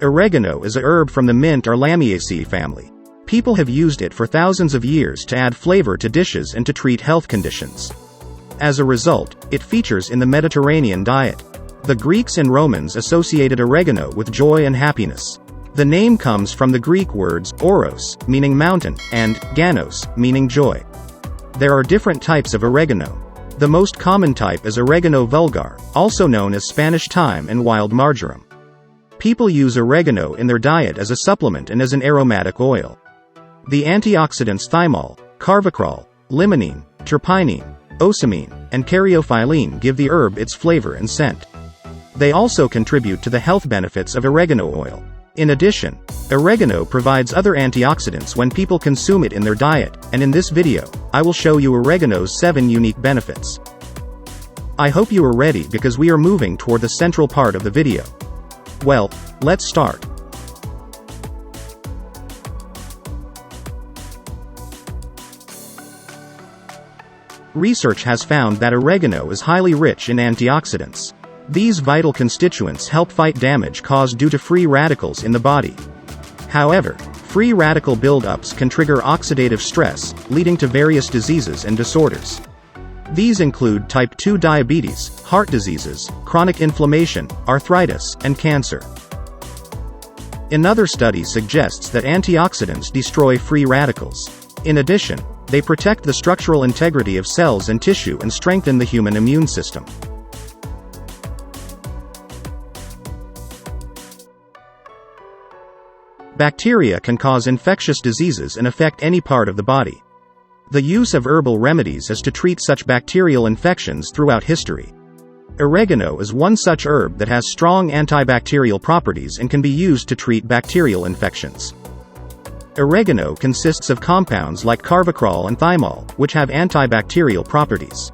Oregano is a herb from the mint or Lamiaceae family. People have used it for thousands of years to add flavor to dishes and to treat health conditions. As a result, it features in the Mediterranean diet. The Greeks and Romans associated oregano with joy and happiness. The name comes from the Greek words oros, meaning mountain, and ganos, meaning joy. There are different types of oregano. The most common type is oregano vulgar, also known as Spanish thyme and wild marjoram. People use oregano in their diet as a supplement and as an aromatic oil. The antioxidants thymol, carvacrol, limonene, terpinene, ocimene, and caryophyllene give the herb its flavor and scent. They also contribute to the health benefits of oregano oil. In addition, oregano provides other antioxidants when people consume it in their diet, and in this video, I will show you oregano's 7 unique benefits. I hope you are ready because we are moving toward the central part of the video. Well, let's start. Research has found that oregano is highly rich in antioxidants. These vital constituents help fight damage caused due to free radicals in the body. However, free radical buildups can trigger oxidative stress, leading to various diseases and disorders. These include type 2 diabetes, heart diseases, chronic inflammation, arthritis, and cancer. Another study suggests that antioxidants destroy free radicals. In addition, they protect the structural integrity of cells and tissue and strengthen the human immune system. Bacteria can cause infectious diseases and affect any part of the body. The use of herbal remedies is to treat such bacterial infections throughout history. Oregano is one such herb that has strong antibacterial properties and can be used to treat bacterial infections. Oregano consists of compounds like carvacrol and thymol, which have antibacterial properties.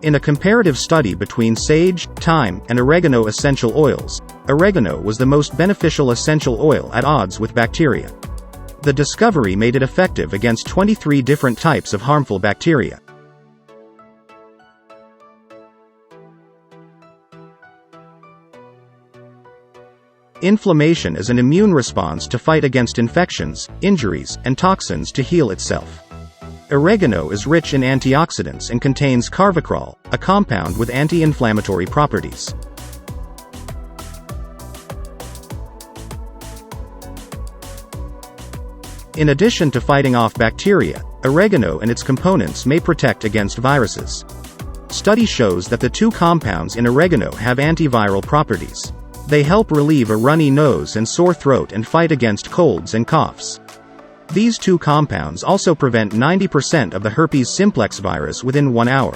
In a comparative study between sage, thyme, and oregano essential oils, oregano was the most beneficial essential oil at odds with bacteria. The discovery made it effective against 23 different types of harmful bacteria. Inflammation is an immune response to fight against infections, injuries, and toxins to heal itself. Oregano is rich in antioxidants and contains carvacrol, a compound with anti-inflammatory properties. In addition to fighting off bacteria, oregano and its components may protect against viruses. Study shows that the 2 compounds in oregano have antiviral properties. They help relieve a runny nose and sore throat and fight against colds and coughs. These 2 compounds also prevent 90% of the herpes simplex virus within 1 hour.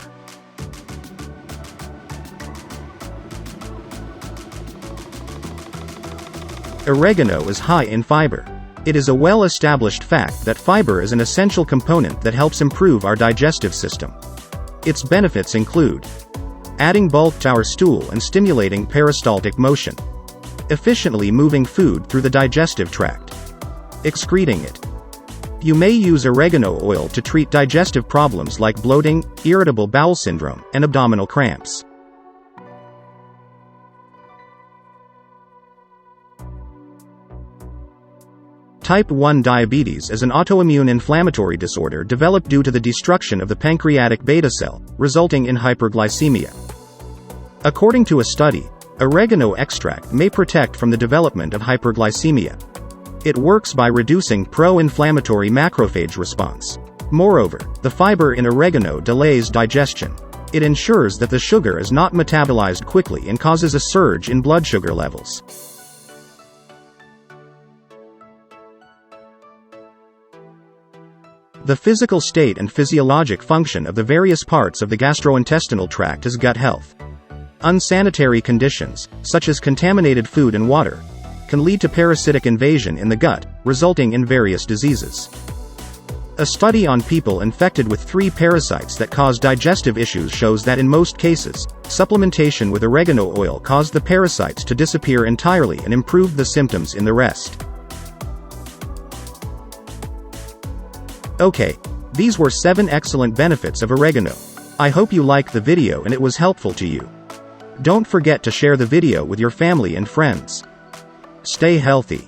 Oregano is high in fiber. It is a well-established fact that fiber is an essential component that helps improve our digestive system. Its benefits include adding bulk to our stool and stimulating peristaltic motion, efficiently moving food through the digestive tract, excreting it. You may use oregano oil to treat digestive problems like bloating, irritable bowel syndrome, and abdominal cramps. Type 1 diabetes is an autoimmune inflammatory disorder developed due to the destruction of the pancreatic beta cell, resulting in hyperglycemia. According to a study, oregano extract may protect from the development of hyperglycemia. It works by reducing pro-inflammatory macrophage response. Moreover, the fiber in oregano delays digestion. It ensures that the sugar is not metabolized quickly and causes a surge in blood sugar levels. The physical state and physiologic function of the various parts of the gastrointestinal tract is gut health. Unsanitary conditions, such as contaminated food and water, can lead to parasitic invasion in the gut, resulting in various diseases. A study on people infected with 3 parasites that cause digestive issues shows that in most cases, supplementation with oregano oil caused the parasites to disappear entirely and improved the symptoms in the rest. Okay, these were 7 excellent benefits of oregano. I hope you liked the video and it was helpful to you. Don't forget to share the video with your family and friends. Stay healthy.